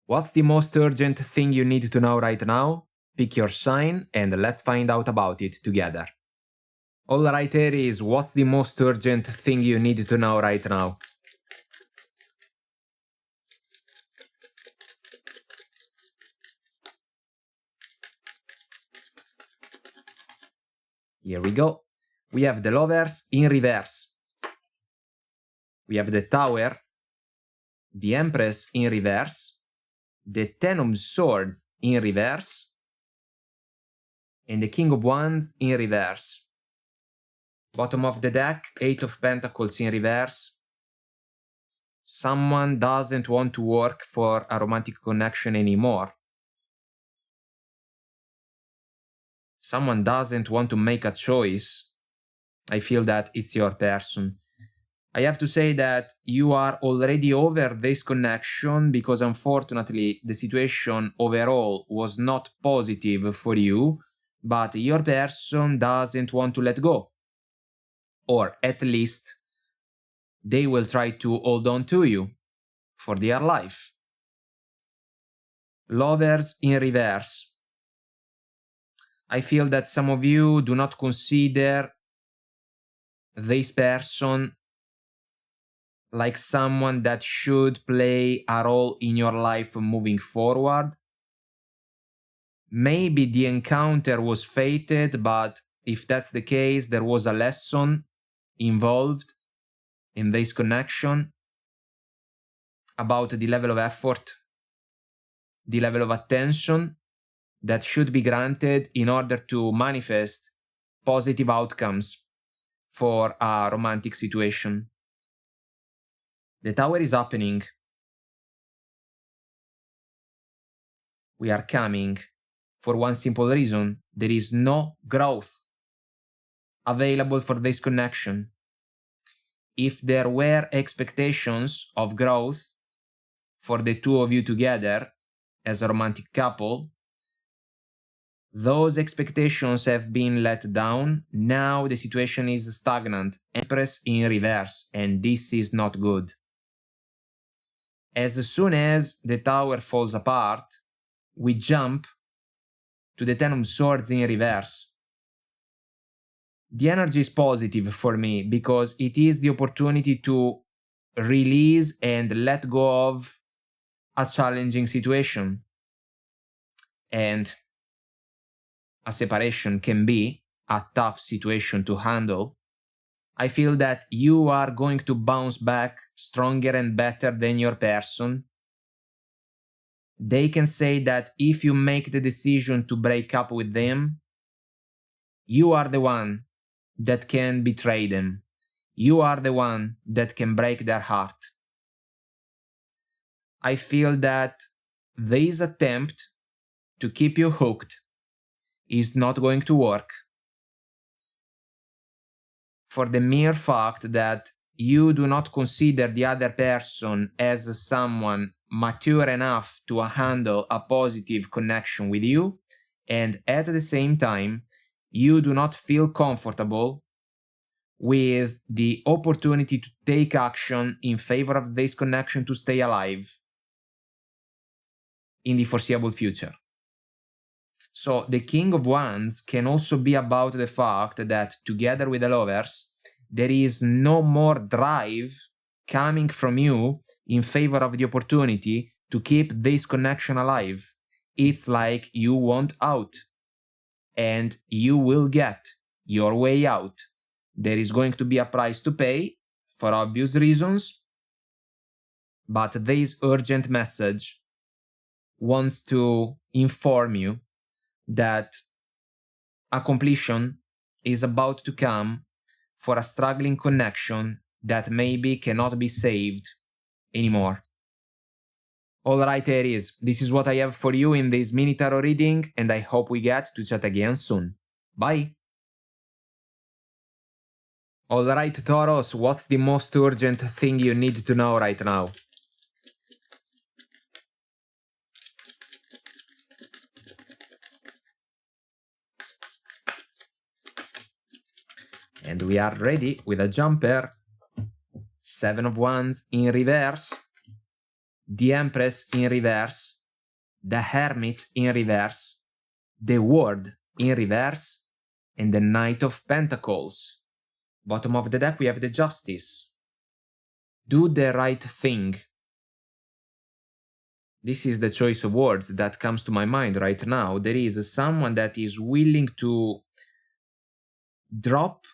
What's the most urgent thing you need to know right now? Pick your sign and let's find out about it together. Alright Aries, what's the most urgent thing you need to know right now? Here we go. We have the Lovers in reverse. We have the Tower, the Empress in reverse, the Ten of Swords in reverse, and the King of Wands in reverse. Bottom of the deck, Eight of Pentacles in reverse. Someone doesn't want to work for a romantic connection anymore. Someone doesn't want to make a choice. I feel that it's your person. I have to say that you are already over this connection because unfortunately the situation overall was not positive for you, but your person doesn't want to let go. Or at least they will try to hold on to you for dear life. Lovers in reverse. I feel that some of you do not consider this person like someone that should play a role in your life moving forward. Maybe the encounter was fated, but if that's the case, there was a lesson involved in this connection about the level of effort, the level of attention that should be granted in order to manifest positive outcomes for a romantic situation. The Tower is happening. We are coming for one simple reason. There is no growth available for this connection. If there were expectations of growth for the two of you together as a romantic couple, those expectations have been let down. Now the situation is stagnant, Empress in reverse, and this is not good. As soon as the Tower falls apart, we jump to the Ten of Swords in reverse. The energy is positive for me because it is the opportunity to release and let go of a challenging situation. And a separation can be a tough situation to handle. I feel that you are going to bounce back stronger and better than your person. They can say that if you make the decision to break up with them, you are the one that can betray them. You are the one that can break their heart. I feel that this attempt to keep you hooked is not going to work, for the mere fact that you do not consider the other person as someone mature enough to handle a positive connection with you, and at the same time, you do not feel comfortable with the opportunity to take action in favor of this connection to stay alive in the foreseeable future. So the King of Wands can also be about the fact that together with the Lovers, there is no more drive coming from you in favor of the opportunity to keep this connection alive. It's like you want out, and you will get your way out. There is going to be a price to pay for obvious reasons, but this urgent message wants to inform you that a completion is about to come for a struggling connection that maybe cannot be saved anymore. Alright Aries, this is what I have for you in this mini tarot reading, and I hope we get to chat again soon. Bye! Alright Taurus, what's the most urgent thing you need to know right now? And we are ready with a jumper. Seven of Wands in reverse. The Empress in reverse. the Hermit in reverse, the World in reverse, and the Knight of Pentacles. Bottom of the deck we have the Justice. Do the right thing. This is the choice of words that comes to my mind right now. There is someone that is willing to drop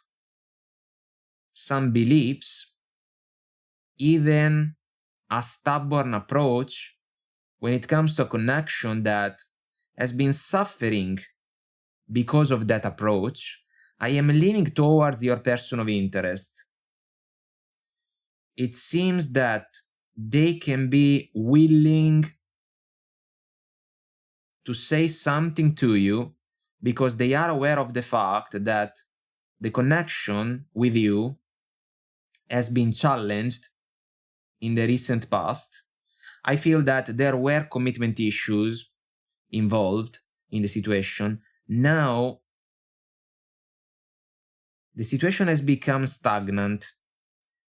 some beliefs, even a stubborn approach when it comes to a connection that has been suffering because of that approach. I am leaning towards your person of interest. It seems that they can be willing to say something to you because they are aware of the fact that the connection with you has been challenged in the recent past. I feel that there were commitment issues involved in the situation. Now, the situation has become stagnant.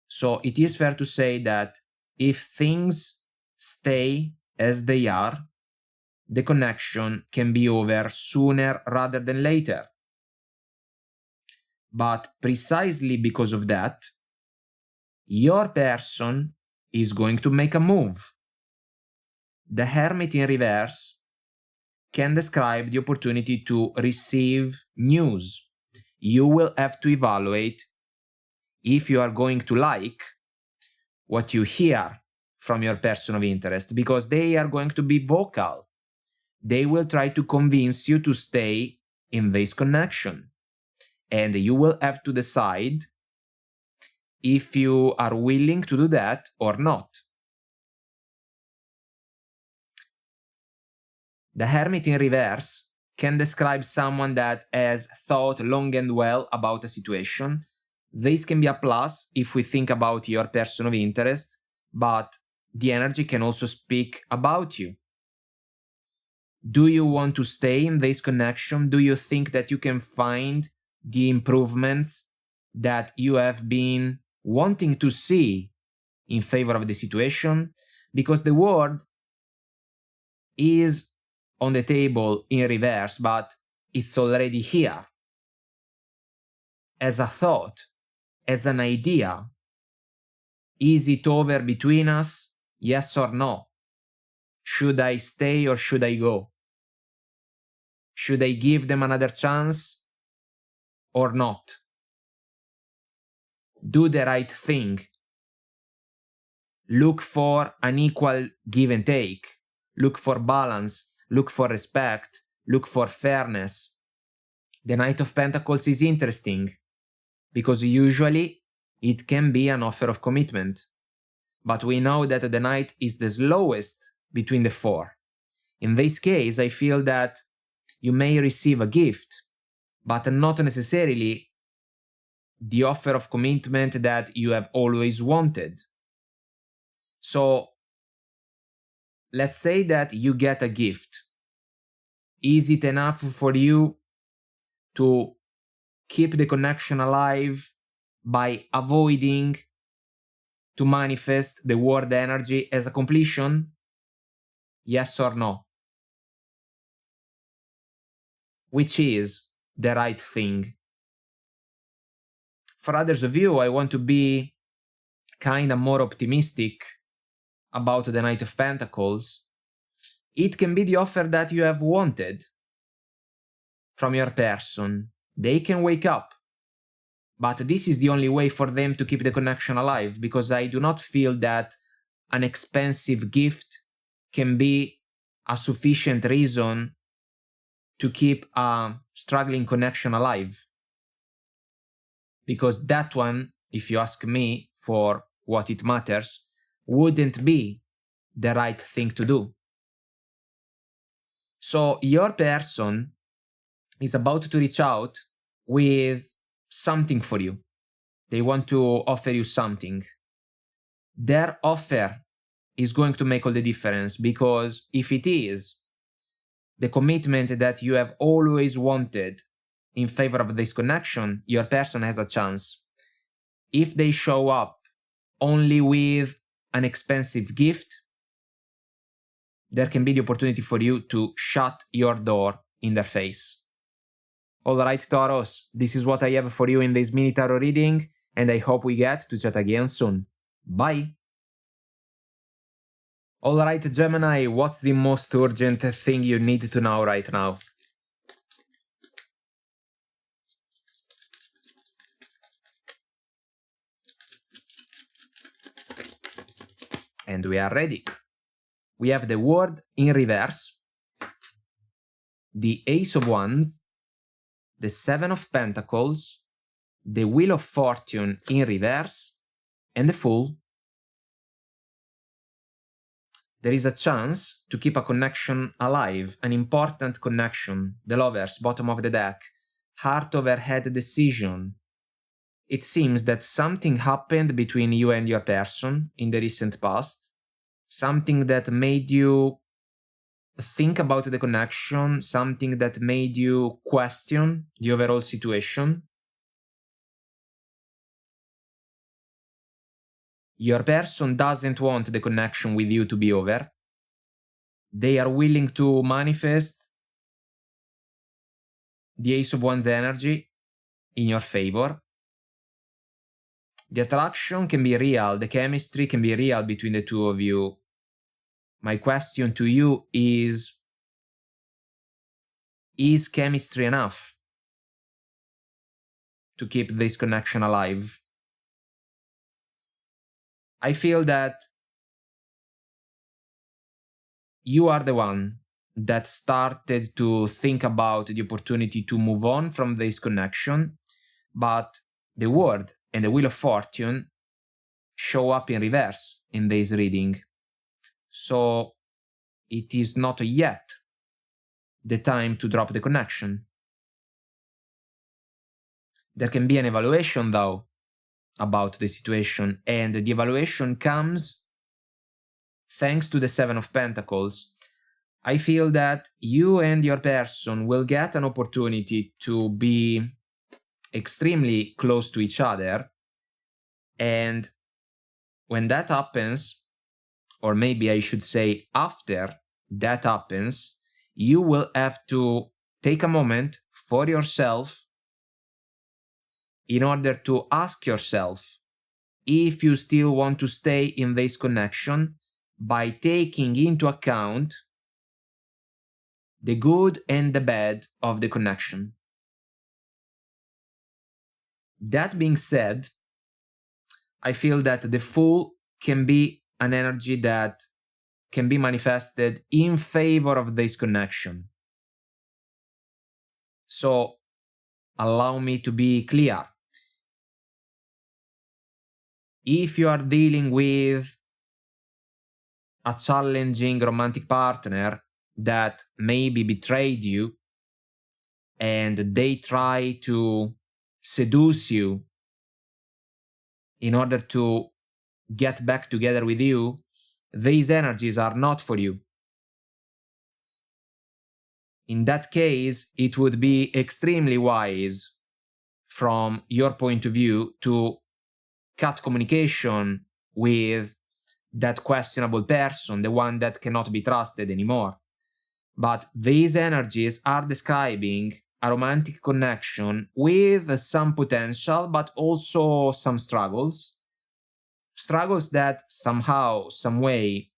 So it is fair to say that if things stay as they are, the connection can be over sooner rather than later. But precisely because of that, your person is going to make a move. The Hermit in reverse can describe the opportunity to receive news. You will have to evaluate if you are going to like what you hear from your person of interest, because they are going to be vocal. They will try to convince you to stay in this connection. And you will have to decide if you are willing to do that or not. The Hermit in reverse can describe someone that has thought long and well about a situation. This can be a plus if we think about your person of interest, but the energy can also speak about you. Do you want to stay in this connection? Do you think that you can find the improvements that you have been wanting to see in favor of the situation? Because the World is on the table in reverse, but it's already here. As a thought, as an idea. Is it over between us? Yes or no? Should I stay or should I go? Should I give them another chance or not? Do the right thing. Look for an equal give and take. Look for balance. Look for respect. Look for fairness. The Knight of Pentacles is interesting because usually it can be an offer of commitment. But we know that the Knight is the slowest between the four. In this case, I feel that you may receive a gift, but not necessarily the offer of commitment that you have always wanted. So, let's say that you get a gift. Is it enough for you to keep the connection alive by avoiding to manifest the word energy as a completion? Yes or no? Which is the right thing? For others of you, I want to be kind of more optimistic about the Knight of Pentacles. It can be the offer that you have wanted from your person. They can wake up. But this is the only way for them to keep the connection alive, because I do not feel that an expensive gift can be a sufficient reason to keep a struggling connection alive. Because that one, if you ask me for what it matters, wouldn't be the right thing to do. So your person is about to reach out with something for you. They want to offer you something. Their offer is going to make all the difference, because if it is the commitment that you have always wanted in favor of this connection, your person has a chance. If they show up only with an expensive gift, there can be the opportunity for you to shut your door in their face. Alright, Taurus, this is what I have for you in this mini tarot reading, and I hope we get to chat again soon. Bye! Alright, Gemini, what's the most urgent thing you need to know right now? And we are ready. We have the World in reverse, the Ace of Wands, the Seven of Pentacles, the Wheel of Fortune in reverse, and the Fool. There is a chance to keep a connection alive, an important connection. The Lovers, bottom of the deck, heart over head decision. It seems that something happened between you and your person in the recent past, something that made you think about the connection, something that made you question the overall situation. Your person doesn't want the connection with you to be over. They are willing to manifest the Ace of Wands energy in your favor. The attraction can be real, the chemistry can be real between the two of you. My question to you is chemistry enough to keep this connection alive? I feel that you are the one that started to think about the opportunity to move on from this connection, but the World and the Wheel of Fortune show up in reverse in this reading. So it is not yet the time to drop the connection. There can be an evaluation, though, about the situation, and the evaluation comes thanks to the Seven of Pentacles. I feel that you and your person will get an opportunity to be extremely close to each other, and when that happens, or maybe I should say after that happens, you will have to take a moment for yourself in order to ask yourself if you still want to stay in this connection by taking into account the good and the bad of the connection. That being said, I feel that the Fool can be an energy that can be manifested in favor of this connection. So, allow me to be clear. If you are dealing with a challenging romantic partner that maybe betrayed you and they try to seduce you in order to get back together with you, these energies are not for you. In that case, it would be extremely wise from your point of view to cut communication with that questionable person, the one that cannot be trusted anymore. But these energies are describing a romantic connection with some potential, but also some struggles. Struggles that somehow, some way,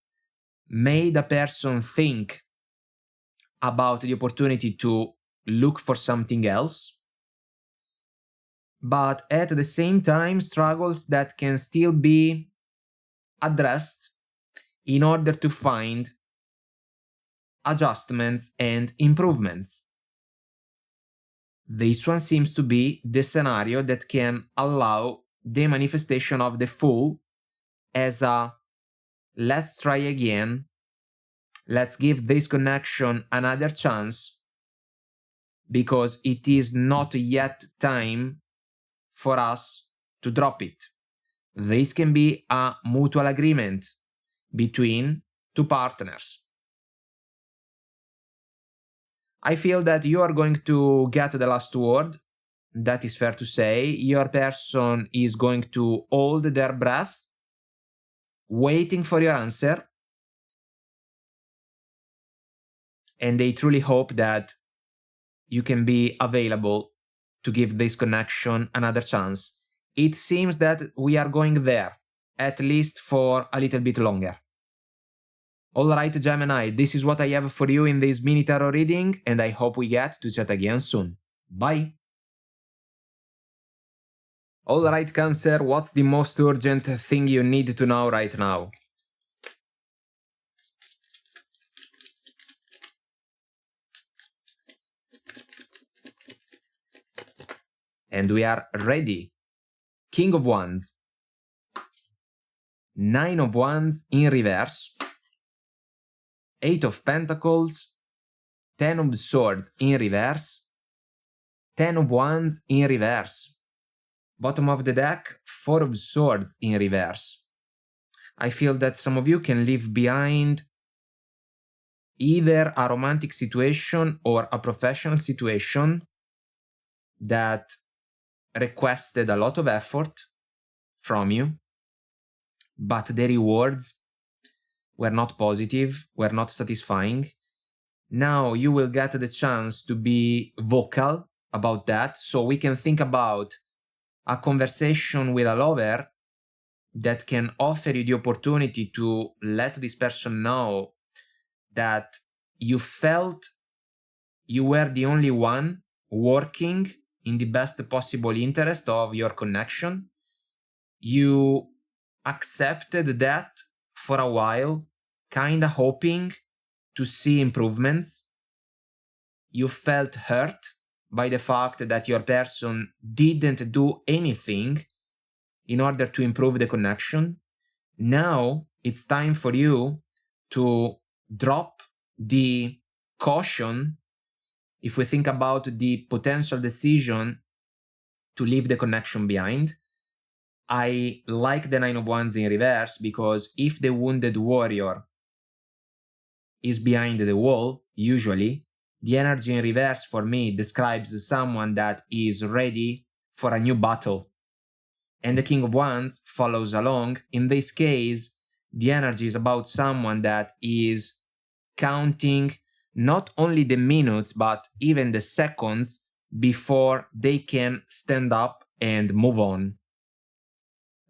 made a person think about the opportunity to look for something else. But at the same time, struggles that can still be addressed in order to find adjustments and improvements. This one seems to be the scenario that can allow the manifestation of the Fool as a let's try again, let's give this connection another chance, because it is not yet time for us to drop it. This can be a mutual agreement between two partners. I feel that you are going to get the last word. That is fair to say. Your person is going to hold their breath, waiting for your answer. and they truly hope that you can be available to give this connection another chance. It seems that we are going there, at least for a little bit longer. Alright, Gemini, this is what I have for you in this mini tarot reading, and I hope we get to chat again soon. Bye! Alright, Cancer, what's the most urgent thing you need to know right now? And we are ready. King of Wands. 9 of Wands in reverse. 8 of Pentacles. 10 of Swords in reverse. 10 of Wands in reverse. Bottom of the deck, 4 of Swords in reverse. I feel that some of you can leave behind either a romantic situation or a professional situation that requested a lot of effort from you, but the rewards were not positive, were not satisfying. Now you will get the chance to be vocal about that, so we can think about a conversation with a lover that can offer you the opportunity to let this person know that you felt you were the only one working in the best possible interest of your connection. You accepted that for a while, kinda hoping to see improvements. You felt hurt by the fact that your person didn't do anything in order to improve the connection. Now it's time for you to drop the caution if we think about the potential decision to leave the connection behind. I like the 9 of Wands in reverse because if the wounded warrior is behind the wall, usually, the energy in reverse for me describes someone that is ready for a new battle. And the King of Wands follows along. In this case, the energy is about someone that is counting not only the minutes, but even the seconds before they can stand up and move on.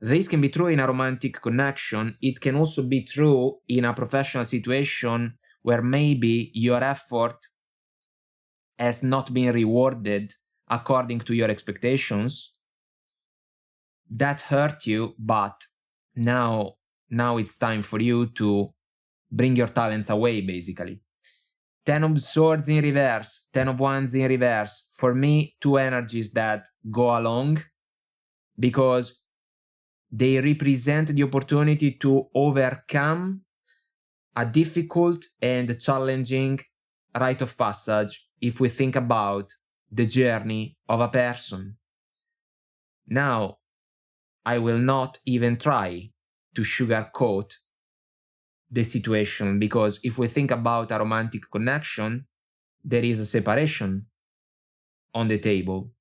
This can be true in a romantic connection. It can also be true in a professional situation where maybe your effort has not been rewarded according to your expectations. That hurt you, but now it's time for you to bring your talents away, basically. 10 of Swords in reverse, 10 of Wands in reverse. For me, two energies that go along because they represent the opportunity to overcome a difficult and challenging rite of passage if we think about the journey of a person. Now, I will not even try to sugarcoat the situation, because if we think about a romantic connection, there is a separation on the table.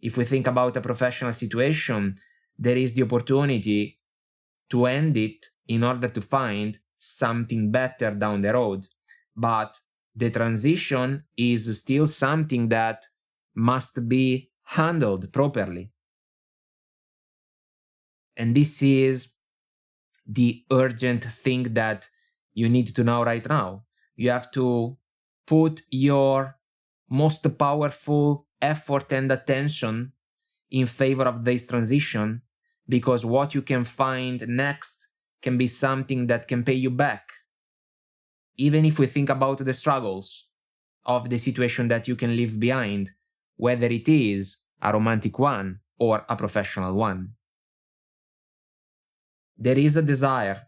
If we think about a professional situation, there is the opportunity to end it in order to find something better down the road. But the transition is still something that must be handled properly. And this is the urgent thing that you need to know right now. You have to put your most powerful effort and attention in favor of this transition, because what you can find next can be something that can pay you back. Even if we think about the struggles of the situation that you can leave behind, whether it is a romantic one or a professional one. There is a desire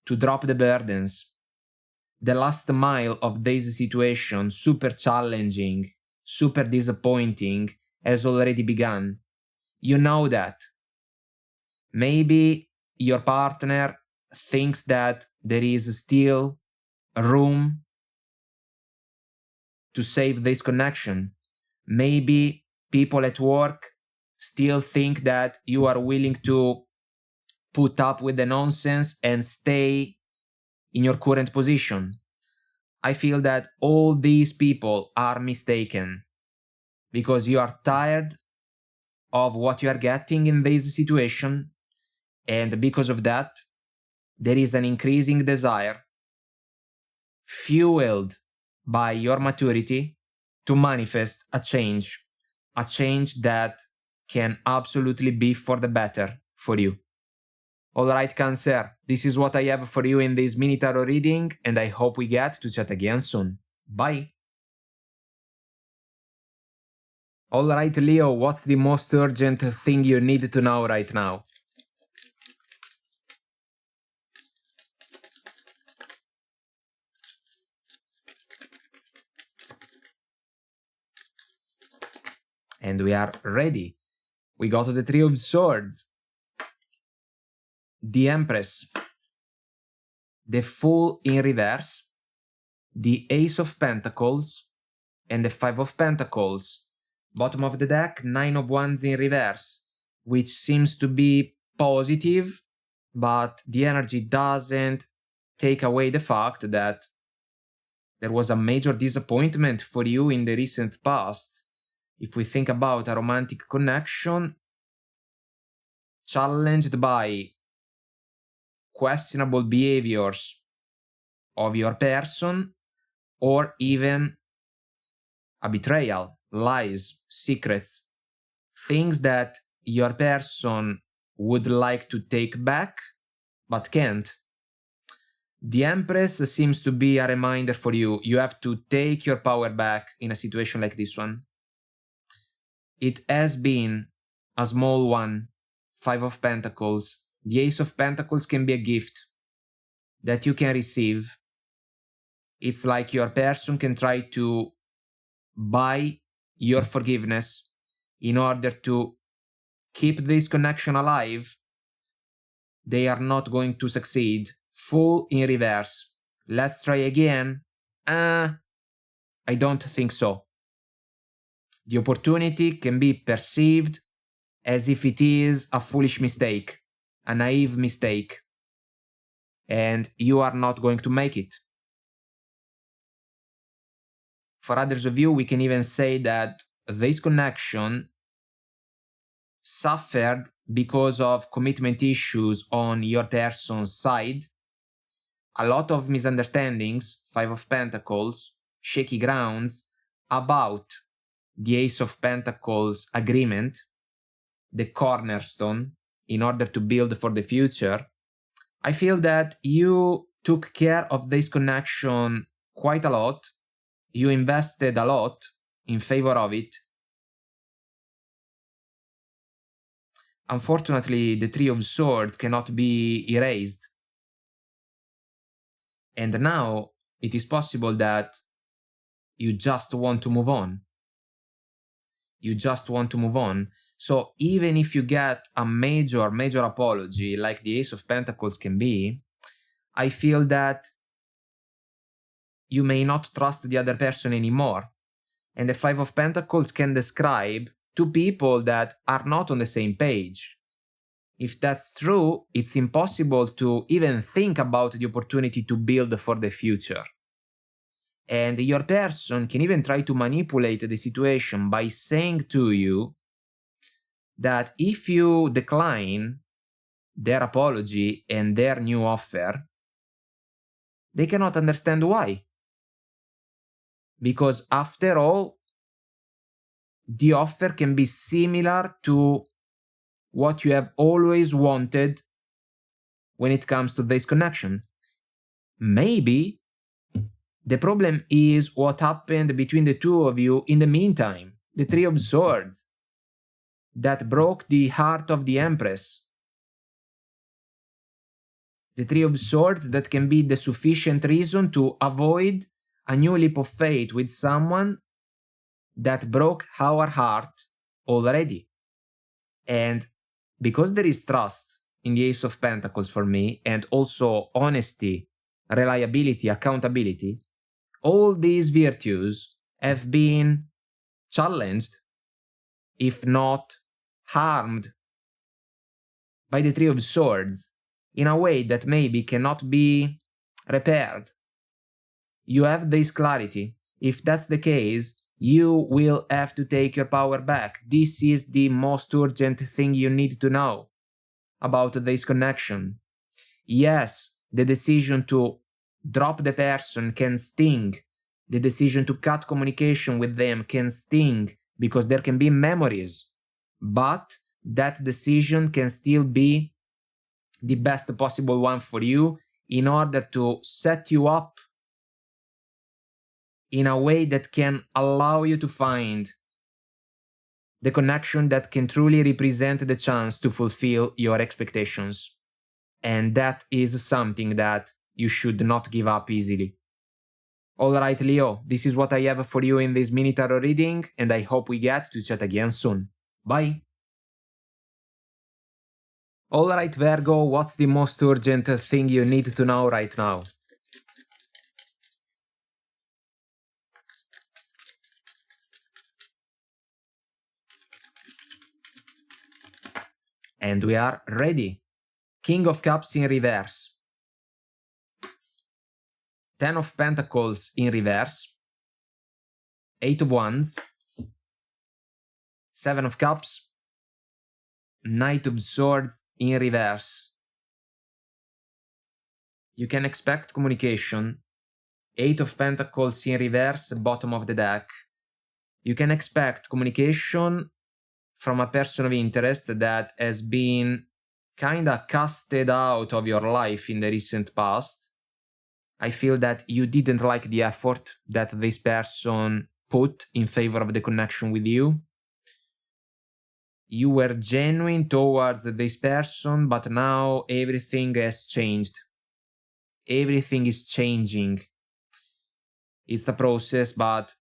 to drop the burdens. The last mile of this situation, super challenging, super disappointing, has already begun. You know that. Maybe your partner thinks that there is still room to save this connection. Maybe people at work still think that you are willing to put up with the nonsense and stay in your current position. I feel that all these people are mistaken because you are tired of what you are getting in this situation, and because of that, there is an increasing desire, fueled by your maturity, to manifest a change that can absolutely be for the better for you. Alright, Cancer, this is what I have for you in this mini tarot reading, and I hope we get to chat again soon. Bye! Alright, Leo, what's the most urgent thing you need to know right now? And we are ready. We got the Three of Swords, the Empress, the Fool in reverse, the Ace of Pentacles, and the Five of Pentacles. Bottom of the deck, Nine of Wands in reverse, which seems to be positive, but the energy doesn't take away the fact that there was a major disappointment for you in the recent past. If we think about a romantic connection, challenged by questionable behaviors of your person, or even a betrayal, lies, secrets, things that your person would like to take back but can't. The Empress seems to be a reminder for you. You have to take your power back in a situation like this one. It has been a small one, Five of Pentacles. The Ace of Pentacles can be a gift that you can receive. It's like your person can try to buy your forgiveness in order to keep this connection alive. They are not going to succeed. Fool in reverse. Let's try again. I don't think so. The opportunity can be perceived as if it is a foolish mistake, a naive mistake, and you are not going to make it. For others of you, we can even say that this connection suffered because of commitment issues on your person's side, a lot of misunderstandings, Five of Pentacles, shaky grounds about the Ace of Pentacles agreement, the cornerstone, in order to build for the future. I feel that you took care of this connection quite a lot. You invested a lot in favor of it. Unfortunately, the Three of Swords cannot be erased. And now it is possible that you just want to move on. You just want to move on. So even if you get a major apology, like the Ace of Pentacles can be, I feel that you may not trust the other person anymore. And the Five of Pentacles can describe two people that are not on the same page. If that's true, it's impossible to even think about the opportunity to build for the future. And your person can even try to manipulate the situation by saying to you that if you decline their apology and their new offer, they cannot understand why. Because after all, the offer can be similar to what you have always wanted when it comes to this connection. Maybe the problem is what happened between the two of you in the meantime, the Three of Swords, that broke the heart of the Empress. The Three of Swords that can be the sufficient reason to avoid a new leap of faith with someone that broke our heart already. And because there is trust in the Ace of Pentacles for me, and also honesty, reliability, accountability, all these virtues have been challenged, if not harmed, by the Three of Swords in a way that maybe cannot be repaired. You have this clarity. If that's the case, you will have to take your power back. This is the most urgent thing you need to know about this connection. Yes, the decision to drop the person can sting. The decision to cut communication with them can sting because there can be memories. But that decision can still be the best possible one for you in order to set you up in a way that can allow you to find the connection that can truly represent the chance to fulfill your expectations. And that is something that you should not give up easily. Alright, Leo, this is what I have for you in this mini tarot reading, and I hope we get to chat again soon. Bye! Alright, Virgo, what's the most urgent thing you need to know right now? And we are ready. King of Cups in reverse. 10 of Pentacles in reverse. 8 of Wands. 7 of Cups. Knight of Swords in reverse. You can expect communication. 8 of Pentacles in reverse, bottom of the deck. You can expect communication from a person of interest that has been kinda casted out of your life in the recent past. I feel that you didn't like the effort that this person put in favor of the connection with you. You were genuine towards this person, but now everything has changed. Everything is changing. It's a process, but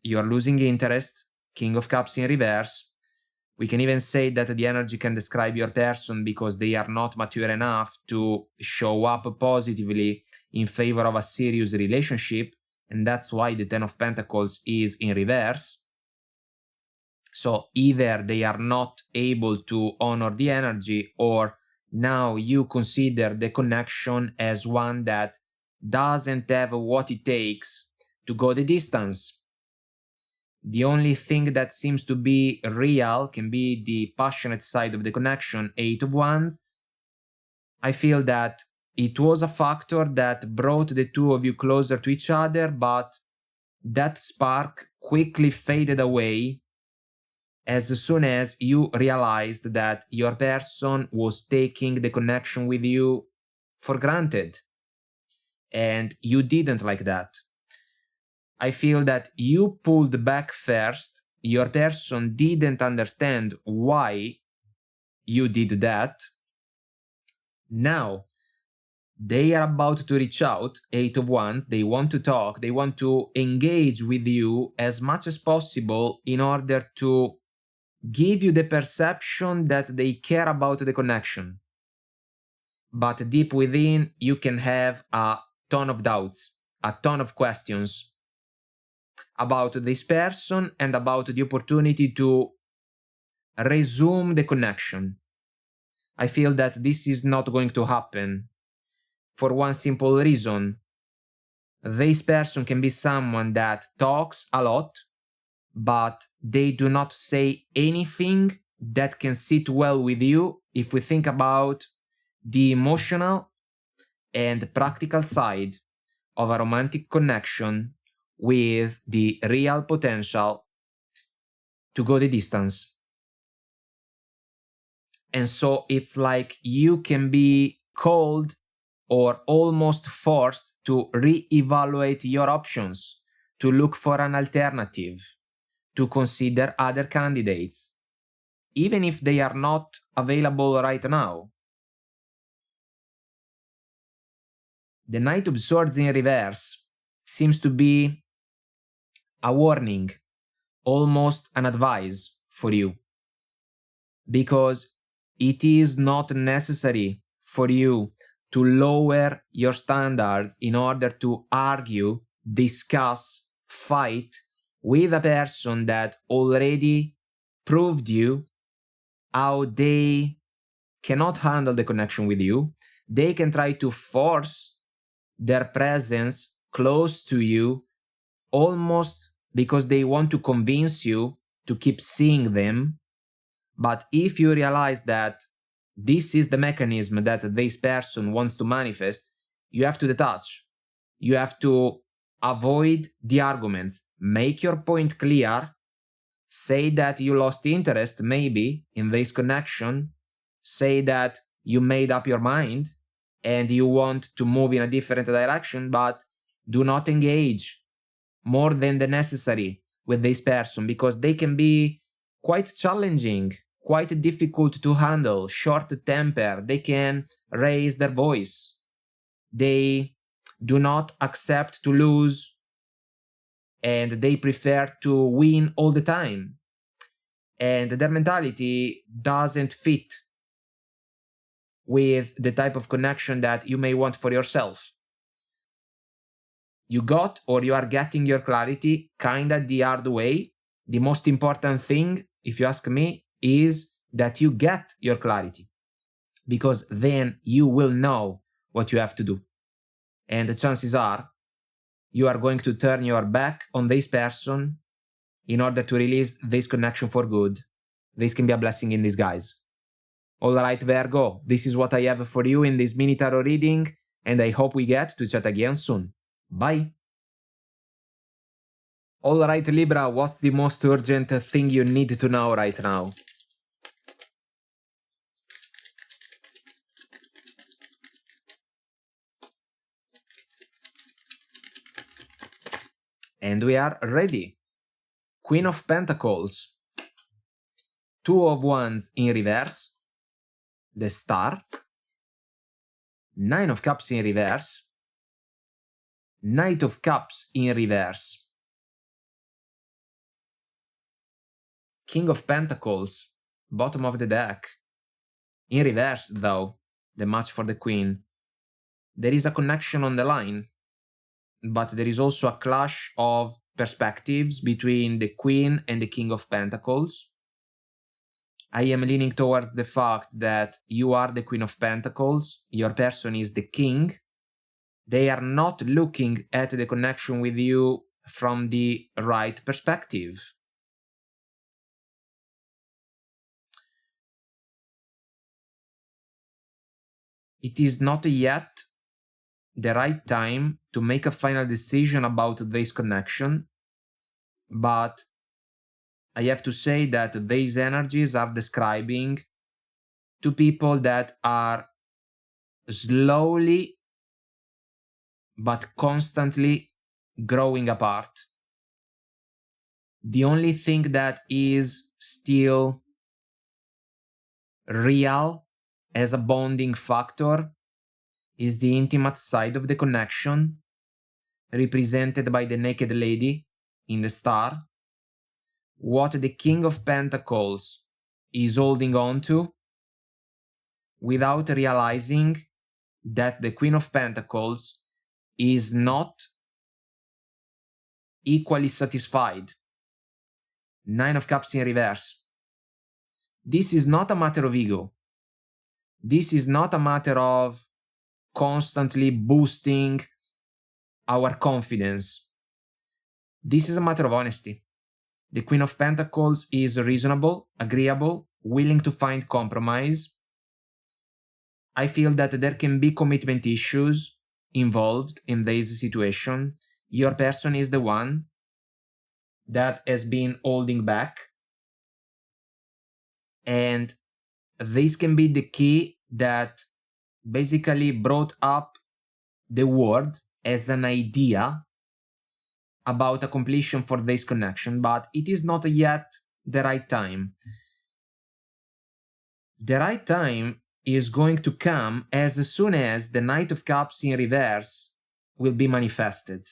you're losing interest. King of Cups in reverse. We can even say that the energy can describe your person because they are not mature enough to show up positively in favor of a serious relationship, and that's why the 10 of Pentacles is in reverse. So either they are not able to honor the energy, or now you consider the connection as one that doesn't have what it takes to go the distance. The only thing that seems to be real can be the passionate side of the connection, 8 of Wands. I feel that it was a factor that brought the two of you closer to each other, but that spark quickly faded away as soon as you realized that your person was taking the connection with you for granted. And you didn't like that. I feel that you pulled back first. Your person didn't understand why you did that. Now, they are about to reach out, 8 of Wands. They want to talk. They want to engage with you as much as possible in order to give you the perception that they care about the connection. But deep within, you can have a ton of doubts, a ton of questions about this person and about the opportunity to resume the connection. I feel that this is not going to happen for one simple reason. This person can be someone that talks a lot, but they do not say anything that can sit well with you if we think about the emotional and practical side of a romantic connection with the real potential to go the distance. And so it's like you can be called or almost forced to re-evaluate your options, to look for an alternative, to consider other candidates, even if they are not available right now. The Knight of Swords in reverse seems to be a warning, almost an advice for you, because it is not necessary for you to lower your standards in order to argue, discuss, fight with a person that already proved you how they cannot handle the connection with you. They can try to force their presence close to you, almost because they want to convince you to keep seeing them. But if you realize that this is the mechanism that this person wants to manifest, you have to detach. You have to avoid the arguments. Make your point clear. Say that you lost interest maybe in this connection. Say that you made up your mind and you want to move in a different direction, but do not engage more than the necessary with this person, because they can be quite challenging, quite difficult to handle, short temper. They can raise their voice. They do not accept to lose, and they prefer to win all the time. And their mentality doesn't fit with the type of connection that you may want for yourself. You got, or you are getting, your clarity kinda the hard way. The most important thing, if you ask me, is that you get your clarity, because then you will know what you have to do. And the chances are you are going to turn your back on this person in order to release this connection for good. This can be a blessing in disguise. Alright, Virgo, this is what I have for you in this mini tarot reading, and I hope we get to chat again soon. Bye! Alright, Libra, what's the most urgent thing you need to know right now? And we are ready. Queen of Pentacles, Two of Wands in reverse, the Star, Nine of Cups in reverse, Knight of Cups in reverse, King of Pentacles, bottom of the deck. In reverse, though, the match for the Queen. There is a connection on the line, but there is also a clash of perspectives between the Queen and the King of Pentacles. I am leaning towards the fact that you are the Queen of Pentacles, your person is the King. They are not looking at the connection with you from the right perspective. It is not yet the right time to make a final decision about this connection, but I have to say that these energies are describing two people that are slowly but constantly growing apart. The only thing that is still real as a bonding factor is the intimate side of the connection, represented by the naked lady in the Star. What the King of Pentacles is holding on to, without realizing that the Queen of Pentacles is not equally satisfied. Nine of Cups in reverse. This is not a matter of ego. This is not a matter of constantly boosting our confidence. This is a matter of honesty. The Queen of Pentacles is reasonable, agreeable, willing to find compromise. I feel that there can be commitment issues involved in this situation. Your person is the one that has been holding back. And this can be the key that basically brought up the word as an idea about a completion for this connection, but it is not yet the right time. The right time is going to come as soon as the Knight of Cups in reverse will be manifested.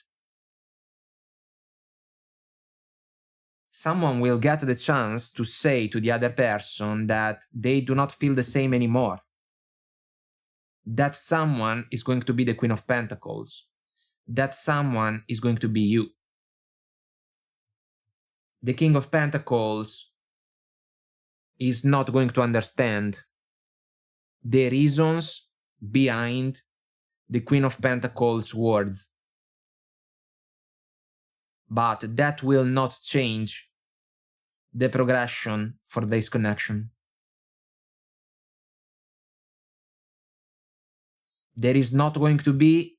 Someone will get the chance to say to the other person that they do not feel the same anymore. That someone is going to be the Queen of Pentacles. That someone is going to be you. The King of Pentacles is not going to understand the reasons behind the Queen of Pentacles' words. but that will not change the progression for this connection. There is not going to be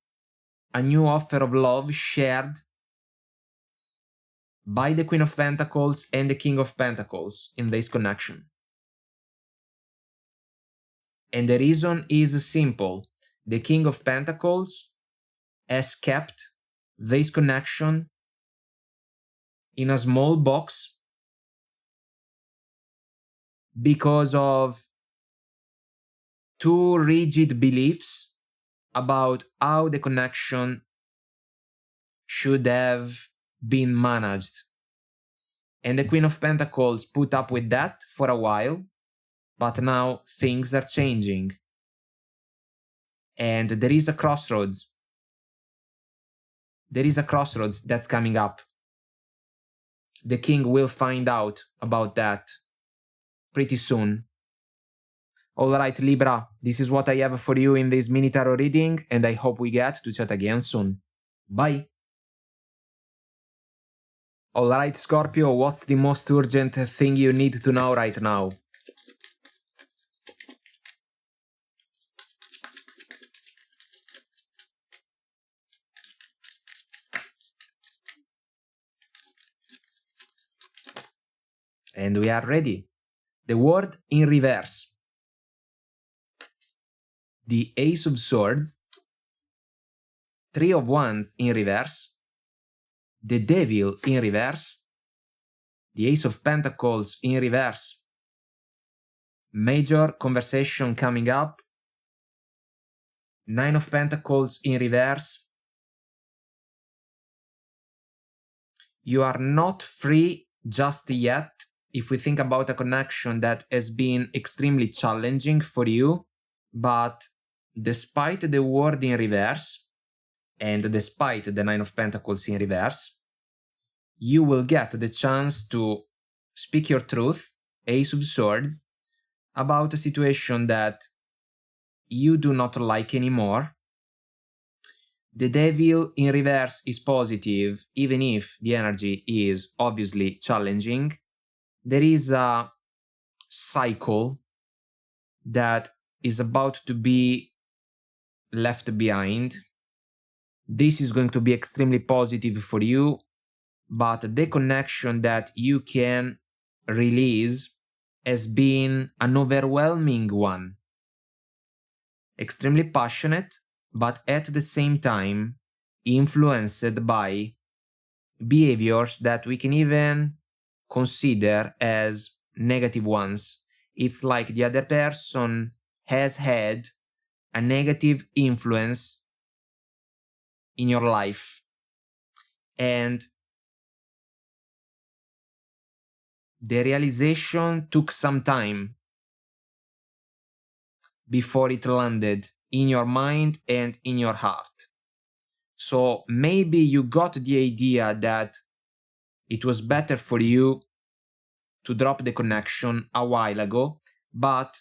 a new offer of love shared by the Queen of Pentacles and the King of Pentacles in this connection. And the reason is simple. The King of Pentacles has kept this connection in a small box because of two rigid beliefs about how the connection should have been managed. And the Queen of Pentacles put up with that for a while, but now things are changing. And there is a crossroads. There is a crossroads that's coming up. The King will find out about that pretty soon. Alright, Libra, this is what I have for you in this mini tarot reading, and I hope we get to chat again soon. Bye! Alright, Scorpio, what's the most urgent thing you need to know right now? And we are ready. The World in reverse. The Ace of Swords, Three of Wands in reverse, the Devil in reverse, the Ace of Pentacles in reverse, major conversation coming up, Nine of Pentacles in reverse. You are not free just yet if we think about a connection that has been extremely challenging for you, but despite the World in reverse, and despite the Nine of Pentacles in reverse, you will get the chance to speak your truth, Ace of Swords, about a situation that you do not like anymore. The Devil in reverse is positive, even if the energy is obviously challenging. There is a cycle that is about to be left behind. This is going to be extremely positive for you, but the connection that you can release has been an overwhelming one. Extremely passionate, but at the same time influenced by behaviors that we can even consider as negative ones. It's like the other person has had a negative influence in your life, and the realization took some time before it landed in your mind and in your heart. So maybe you got the idea that it was better for you to drop the connection a while ago, but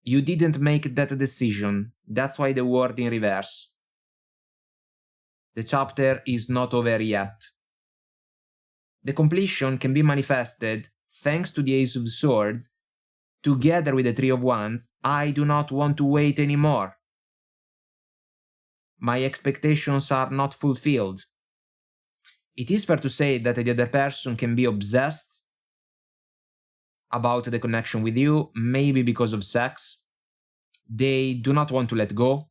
you didn't make that decision. That's why the World in reverse. The chapter is not over yet. The completion can be manifested thanks to the Ace of Swords. Together with the Three of Wands, I do not want to wait anymore. My expectations are not fulfilled. It is fair to say that the other person can be obsessed about the connection with you, maybe because of sex. They do not want to let go.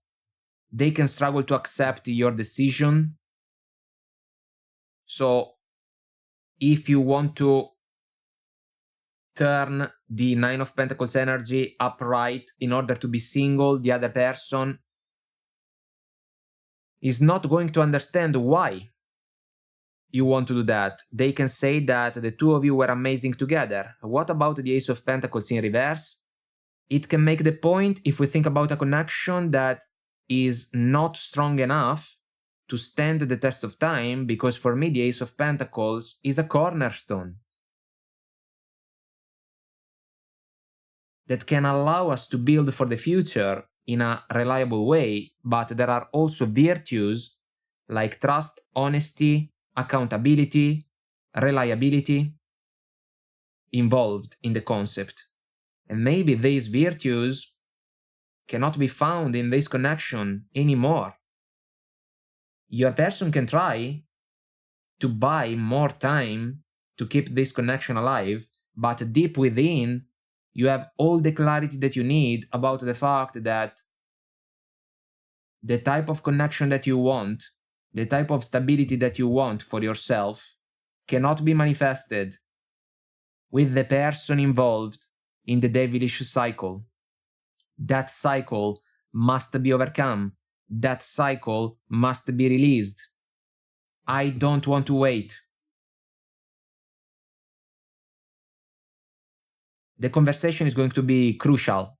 They can struggle to accept your decision. So, if you want to turn the Nine of Pentacles energy upright in order to be single, the other person is not going to understand why you want to do that. They can say that the two of you were amazing together. What about the Ace of Pentacles in reverse? It can make the point if we think about a connection that is not strong enough to stand the test of time, because for me the Ace of Pentacles is a cornerstone that can allow us to build for the future in a reliable way, but there are also virtues like trust, honesty, accountability, reliability involved in the concept. And maybe these virtues cannot be found in this connection anymore. Your person can try to buy more time to keep this connection alive, but deep within, you have all the clarity that you need about the fact that the type of connection that you want, the type of stability that you want for yourself, cannot be manifested with the person involved in the devilish cycle. That cycle must be overcome. That cycle must be released. I don't want to wait. The conversation is going to be crucial.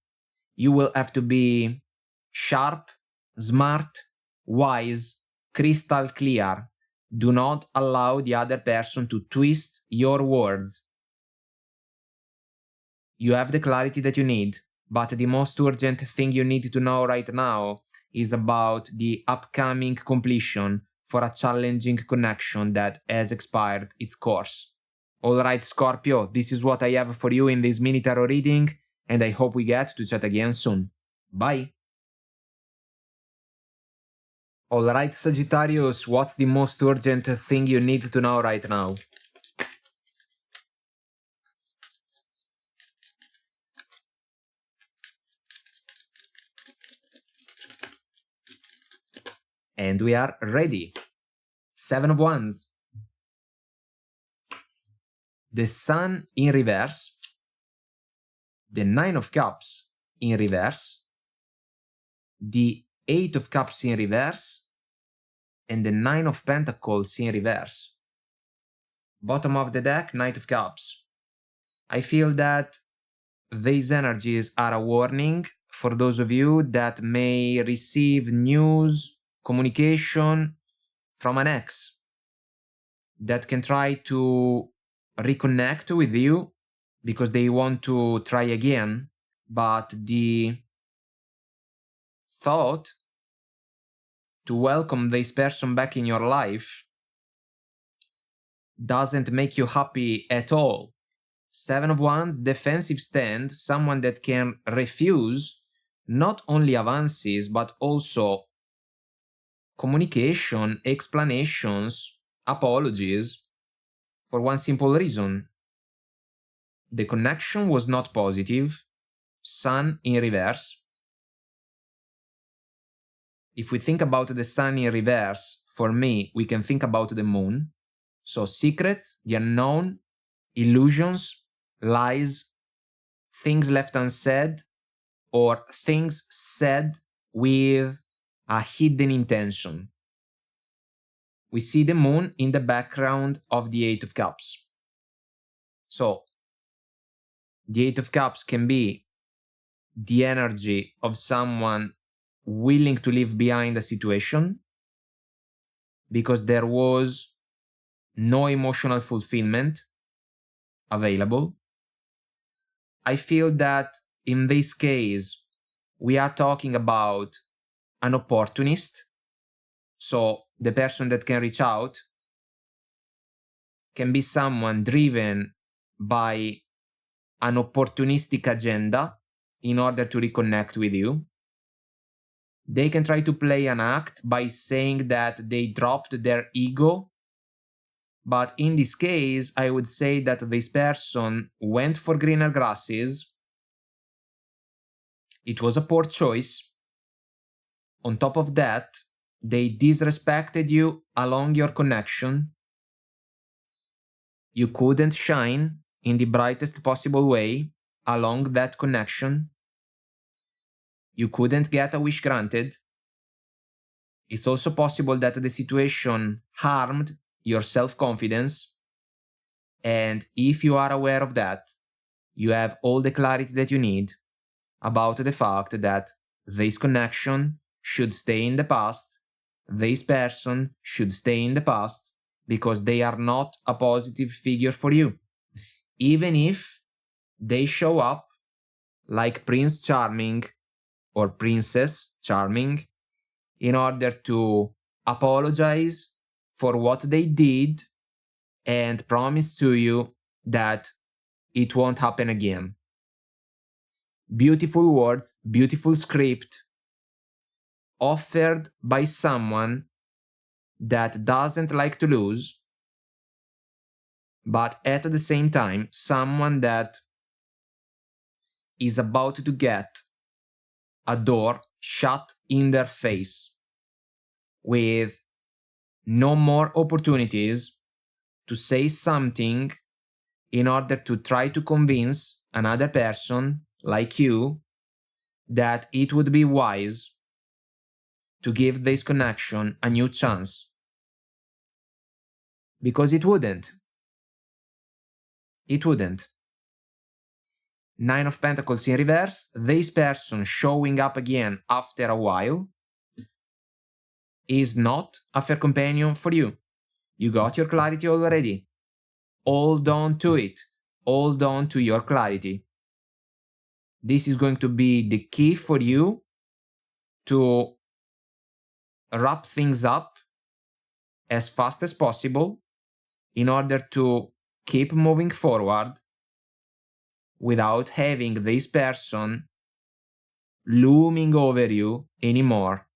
You will have to be sharp, smart, wise, crystal clear. Do not allow the other person to twist your words. You have the clarity that you need, but the most urgent thing you need to know right now is about the upcoming completion for a challenging connection that has expired its course. Alright, Scorpio, this is what I have for you in this mini tarot reading, and I hope we get to chat again soon. Bye! Alright, Sagittarius, what's the most urgent thing you need to know right now? And we are ready. 7 of Wands. The Sun in reverse. The 9 of Cups in reverse. The 8 of Cups in reverse. And the 9 of Pentacles in reverse. Bottom of the deck, Knight of Cups. I feel that these energies are a warning for those of you that may receive news, communication from an ex that can try to reconnect with you because they want to try again, but the thought to welcome this person back in your life doesn't make you happy at all. 7 of Wands, defensive stand, someone that can refuse not only advances but also communication, explanations, apologies, for one simple reason. The connection was not positive. Sun in reverse. If we think about the Sun in reverse, for me, we can think about the Moon. So secrets, the unknown, illusions, lies, things left unsaid, or things said with a hidden intention. We see the Moon in the background of the 8 of Cups. So, the 8 of Cups can be the energy of someone willing to leave behind a situation because there was no emotional fulfillment available. I feel that in this case, we are talking about an opportunist. So the person that can reach out can be someone driven by an opportunistic agenda in order to reconnect with you. They can try to play an act by saying that they dropped their ego. But in this case, I would say that this person went for greener grasses. It was a poor choice. On top of that, they disrespected you along your connection. You couldn't shine in the brightest possible way along that connection. You couldn't get a wish granted. It's also possible that the situation harmed your self-confidence. And if you are aware of that, you have all the clarity that you need about the fact that this connection should stay in the past. This person should stay in the past because they are not a positive figure for you. Even if they show up like Prince Charming or Princess Charming in order to apologize for what they did and promise to you that it won't happen again. Beautiful words, beautiful script, offered by someone that doesn't like to lose, but at the same time, someone that is about to get a door shut in their face with no more opportunities to say something in order to try to convince another person like you that it would be wise to give this connection a new chance. Because it wouldn't. It wouldn't. Nine of Pentacles in reverse, this person showing up again after a while is not a fair companion for you. You got your clarity already. Hold on to it. Hold on to your clarity. This is going to be the key for you to wrap things up as fast as possible in order to keep moving forward without having this person looming over you anymore.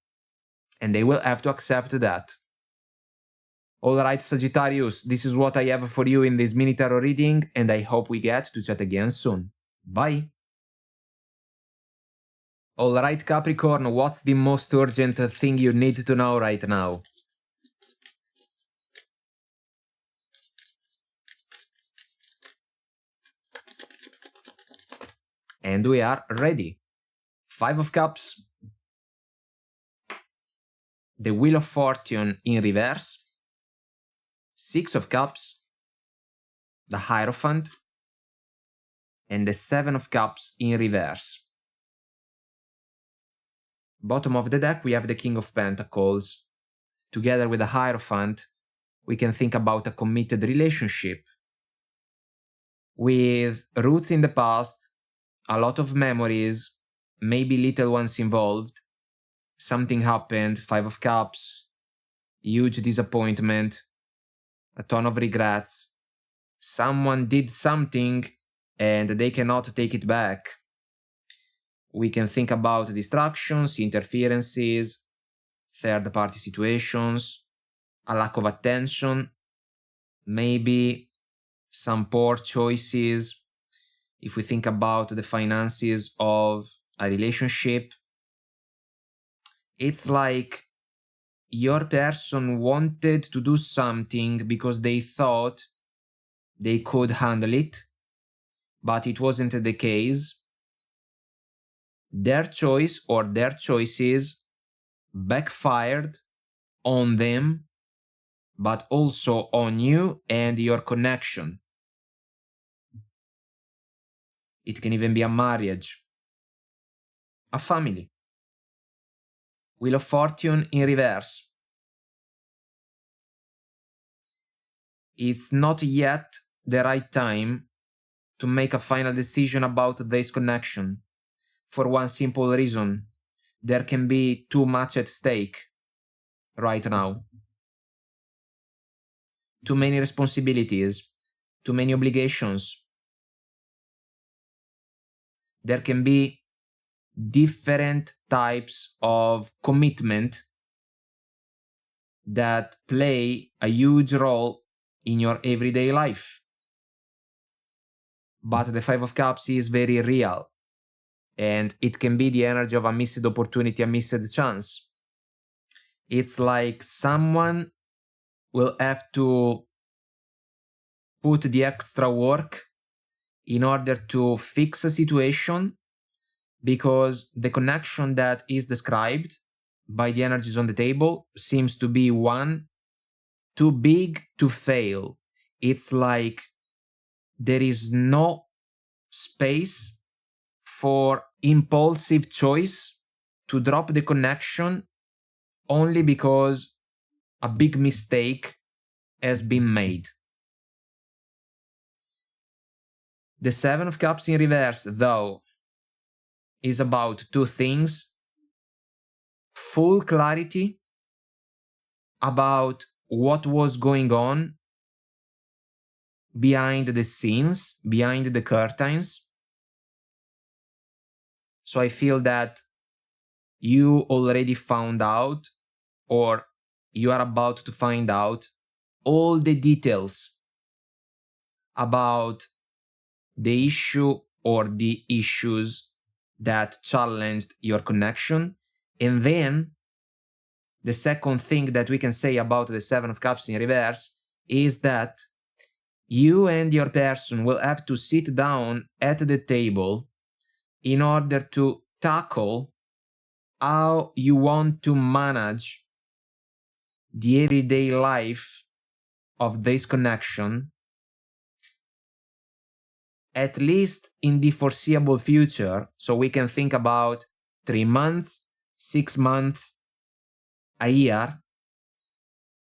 And they will have to accept that. Alright, Sagittarius, this is what I have for you in this mini tarot reading, and I hope we get to chat again soon. Bye! Alright, Capricorn, what's the most urgent thing you need to know right now? And we are ready. Five of Cups, the Wheel of Fortune in reverse, Six of Cups, the Hierophant, and the Seven of Cups in reverse. Bottom of the deck, we have the King of Pentacles. Together with the Hierophant, we can think about a committed relationship with roots in the past, a lot of memories, maybe little ones involved. Something happened, Five of Cups, huge disappointment, a ton of regrets. Someone did something and they cannot take it back. We can think about distractions, interferences, third-party situations, a lack of attention, maybe some poor choices. If we think about the finances of a relationship, it's like your person wanted to do something because they thought they could handle it, but it wasn't the case. Their choice or their choices backfired on them, but also on you and your connection. It can even be a marriage, a family. Wheel of Fortune in reverse. It's not yet the right time to make a final decision about this connection. For one simple reason, there can be too much at stake right now. Too many responsibilities, too many obligations. There can be different types of commitment that play a huge role in your everyday life. But the Five of Cups is very real, and it can be the energy of a missed opportunity, a missed chance. It's like someone will have to put the extra work in order to fix a situation, because the connection that is described by the energies on the table seems to be one too big to fail. It's like there is no space for impulsive choice to drop the connection only because a big mistake has been made. The Seven of Cups in reverse, though, is about two things: full clarity about what was going on behind the scenes, behind the curtains. So I feel that you already found out, or you are about to find out, all the details about the issue or the issues that challenged your connection. And then the second thing that we can say about the Seven of Cups in reverse is that you and your person will have to sit down at the table in order to tackle how you want to manage the everyday life of this connection, at least in the foreseeable future. So we can think about 3 months, 6 months, a year,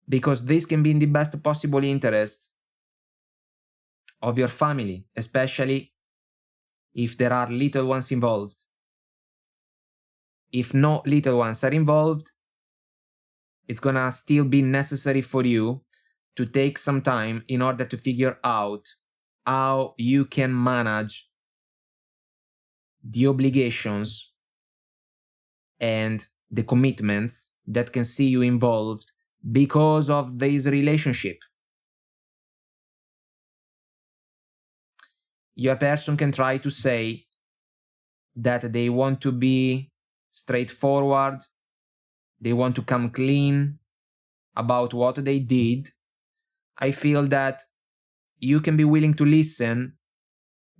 because this can be in the best possible interest of your family, especially if there are little ones involved. If no little ones are involved, it's gonna still be necessary for you to take some time in order to figure out how you can manage the obligations and the commitments that can see you involved because of this relationship. Your person can try to say that they want to be straightforward, they want to come clean about what they did. I feel that you can be willing to listen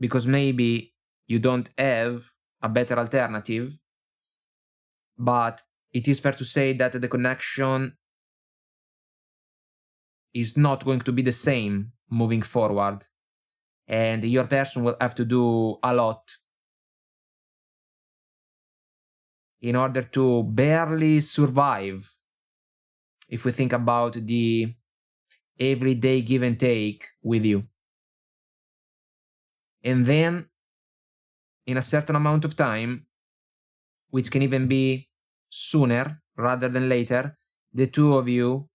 because maybe you don't have a better alternative, but it is fair to say that the connection is not going to be the same moving forward, and your person will have to do a lot in order to barely survive. If we think about the everyday give and take with you. And then, in a certain amount of time, which can even be sooner rather than later, the two of you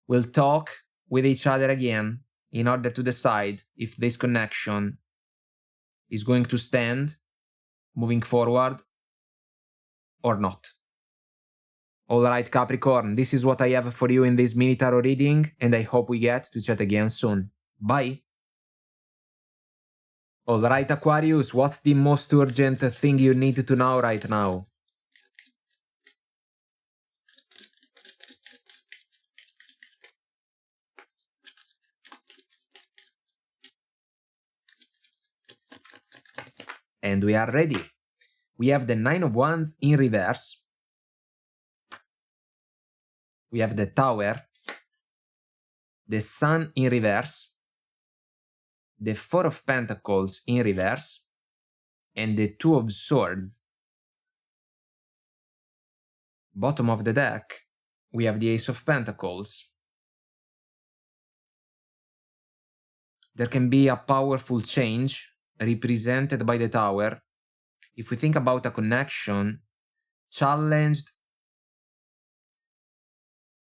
will talk with each other again in order to decide if this connection is going to stand moving forward or not. Alright, Capricorn, this is what I have for you in this mini tarot reading, and I hope we get to chat again soon. Bye! Alright, Aquarius, what's the most urgent thing you need to know right now? And we are ready. We have the Nine of Wands in reverse. We have the Tower, the Sun in reverse, the Four of Pentacles in reverse, and the Two of Swords. Bottom of the deck, we have the Ace of Pentacles. There can be a powerful change represented by the Tower. If we think about a connection challenged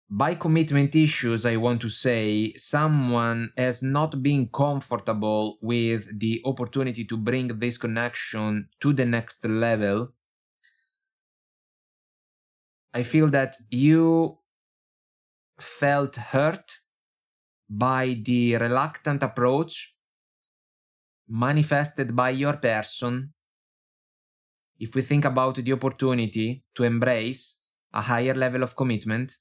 by commitment issues, I want to say someone has not been comfortable with the opportunity to bring this connection to the next level. I feel that you felt hurt by the reluctant approach manifested by your person. If we think about the opportunity to embrace a higher level of commitment,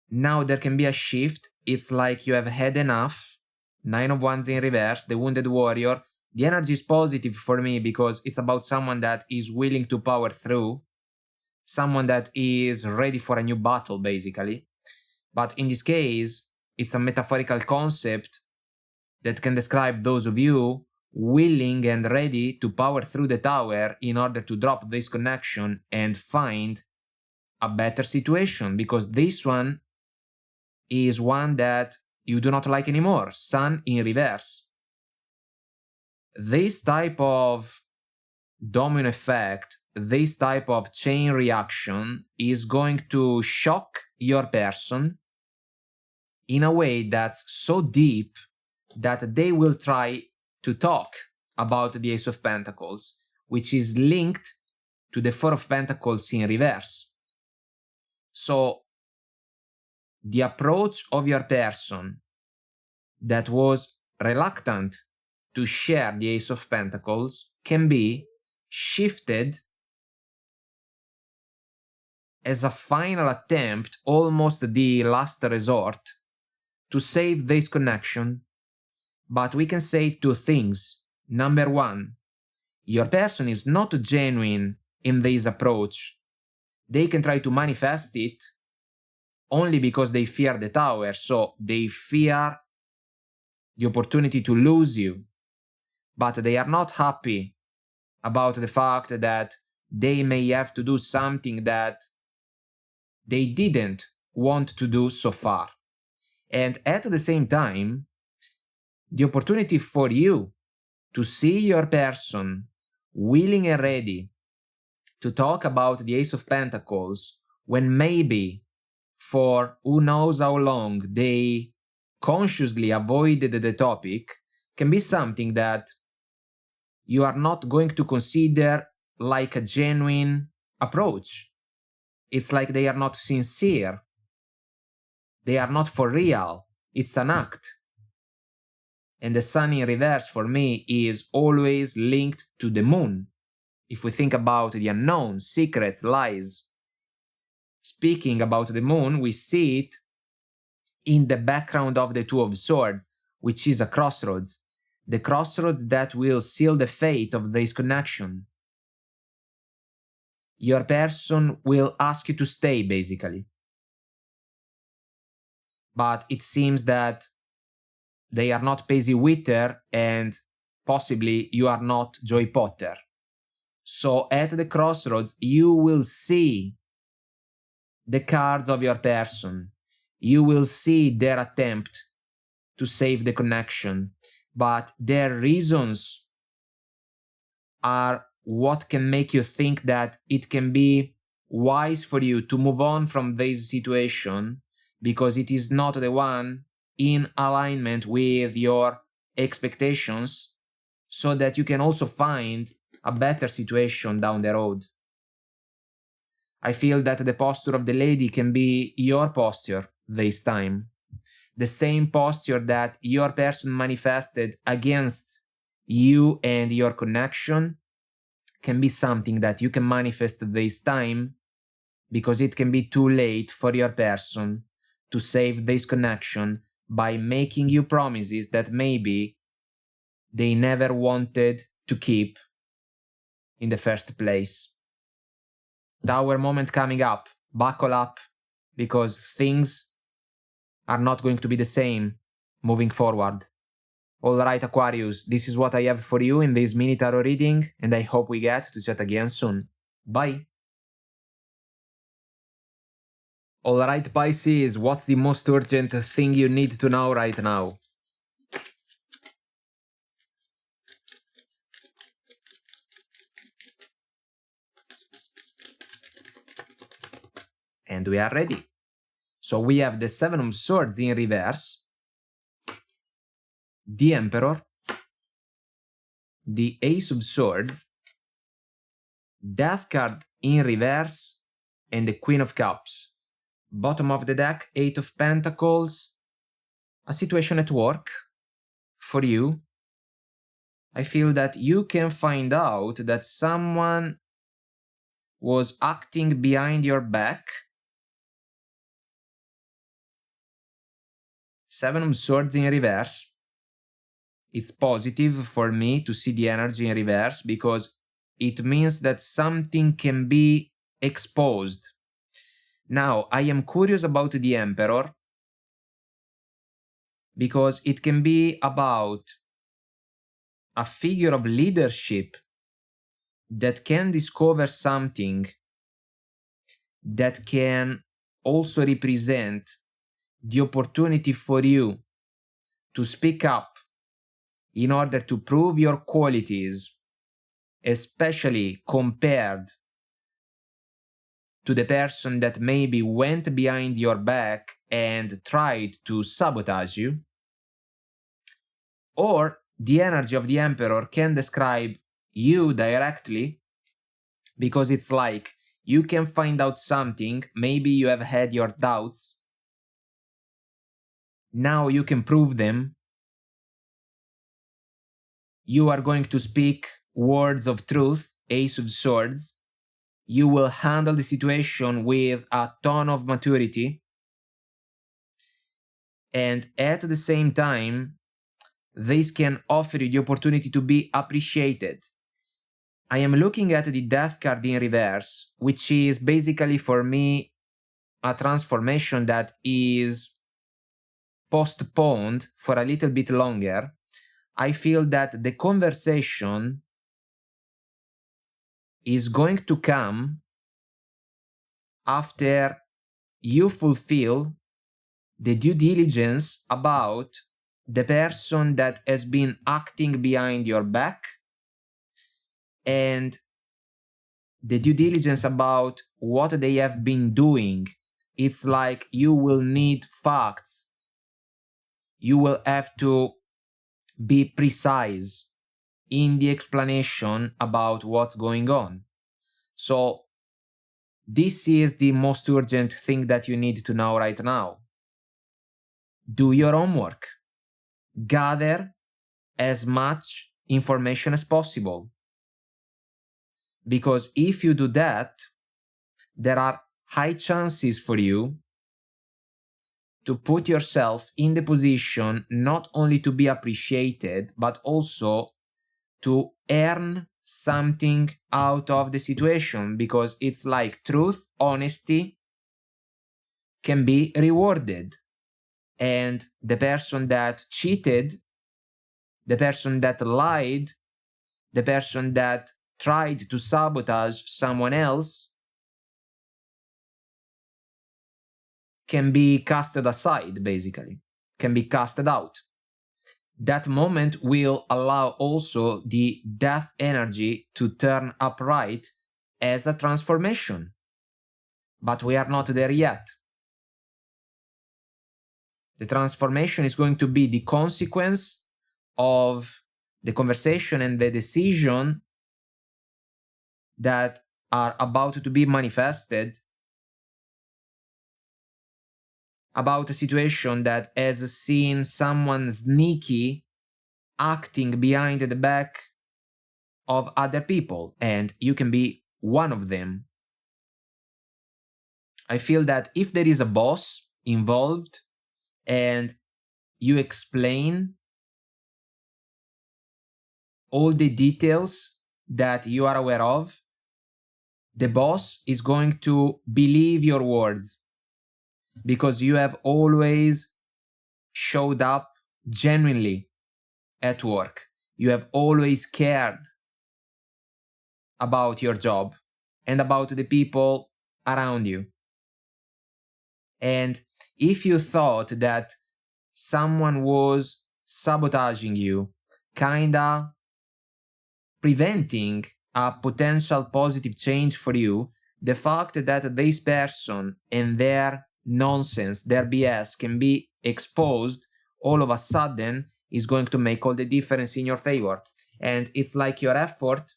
now there can be a shift. It's like you have had enough. Nine of Wands in reverse, the Wounded Warrior. The energy is positive for me because it's about someone that is willing to power through, someone that is ready for a new battle, basically. But in this case, it's a metaphorical concept that can describe those of you willing and ready to power through the Tower in order to drop this connection and find a better situation, because this one is one that you do not like anymore. Sun in reverse. This type of domino effect this type of chain reaction is going to shock your person in a way that's so deep that they will try to talk about the Ace of Pentacles, which is linked to the Four of Pentacles in reverse. So the approach of your person that was reluctant to share the Ace of Pentacles can be shifted as a final attempt, almost the last resort, to save this connection. But we can say two things. Number one, your person is not genuine in this approach. They can try to manifest it only because they fear the Tower, so they fear the opportunity to lose you. But they are not happy about the fact that they may have to do something that they didn't want to do so far. And at the same time, the opportunity for you to see your person willing and ready to talk about the Ace of Pentacles when maybe for who knows how long they consciously avoided the topic can be something that you are not going to consider like a genuine approach. It's like they are not sincere. They are not for real. It's an act. And the sun in reverse for me is always linked to the moon. If we think about the unknown, secrets, lies, speaking about the moon, we see it in the background of the Two of Swords, which is a crossroads. The crossroads that will seal the fate of this connection. Your person will ask you to stay, basically. But it seems that they are not Paisley Witter and possibly you are not Joy Potter. So at the crossroads, you will see the cards of your person. You will see their attempt to save the connection, but their reasons are what can make you think that it can be wise for you to move on from this situation because it is not the one in alignment with your expectations, so that you can also find a better situation down the road. I feel that the posture of the lady can be your posture this time. The same posture that your person manifested against you and your connection can be something that you can manifest this time, because it can be too late for your person to save this connection by making you promises that maybe they never wanted to keep in the first place. Tower moment coming up. Buckle up, because things are not going to be the same moving forward. Alright, Aquarius, this is what I have for you in this mini tarot reading, and I hope we get to chat again soon. Bye! Alright, Pisces, what's the most urgent thing you need to know right now? And we are ready. So we have the Seven of Swords in reverse, the Emperor, the Ace of Swords, Death card in reverse, and the Queen of Cups. Bottom of the deck, Eight of Pentacles, a situation at work for you. I feel that you can find out that someone was acting behind your back. Seven of Swords in reverse. It's positive for me to see the energy in reverse because it means that something can be exposed. Now, I am curious about the Emperor because it can be about a figure of leadership that can discover something that can also represent the opportunity for you to speak up in order to prove your qualities, especially compared to the person that maybe went behind your back and tried to sabotage you. Or the energy of the Emperor can describe you directly, because it's like you can find out something, maybe you have had your doubts, now you can prove them. You are going to speak words of truth, Ace of Swords. You will handle the situation with a ton of maturity. And at the same time, this can offer you the opportunity to be appreciated. I am looking at the Death card in reverse, which is basically for me a transformation that is postponed for a little bit longer. I feel that the conversation is going to come after you fulfill the due diligence about the person that has been acting behind your back, and the due diligence about what they have been doing. It's like you will need facts. You will have to be precise in the explanation about what's going on. So this is the most urgent thing that you need to know right now. Do your homework. Gather as much information as possible. Because if you do that, there are high chances for you to put yourself in the position not only to be appreciated, but also to earn something out of the situation, because it's like truth, honesty can be rewarded. And the person that cheated, the person that lied, the person that tried to sabotage someone else can be casted aside, basically, can be casted out. That moment will allow also the death energy to turn upright as a transformation. But we are not there yet. The transformation is going to be the consequence of the conversation and the decision that are about to be manifested about a situation that has seen someone sneaky acting behind the back of other people, and you can be one of them. I feel that if there is a boss involved and you explain all the details that you are aware of, the boss is going to believe your words, because you have always showed up genuinely at work. You have always cared about your job and about the people around you. And if you thought that someone was sabotaging you, kinda preventing a potential positive change for you, the fact that this person and their nonsense, their BS can be exposed all of a sudden is going to make all the difference in your favor. And it's like your effort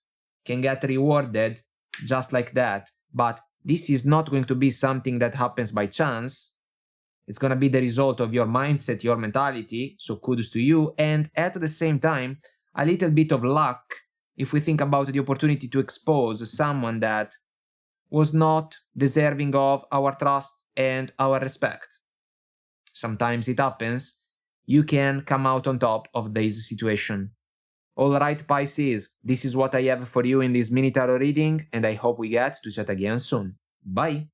can get rewarded just like that. But this is not going to be something that happens by chance. It's going to be the result of your mindset, your mentality. So kudos to you. And at the same time, a little bit of luck if we think about the opportunity to expose someone that was not deserving of our trust and our respect. Sometimes it happens. You can come out on top of this situation. Alright, Pisces, this is what I have for you in this mini tarot reading, and I hope we get to chat again soon. Bye!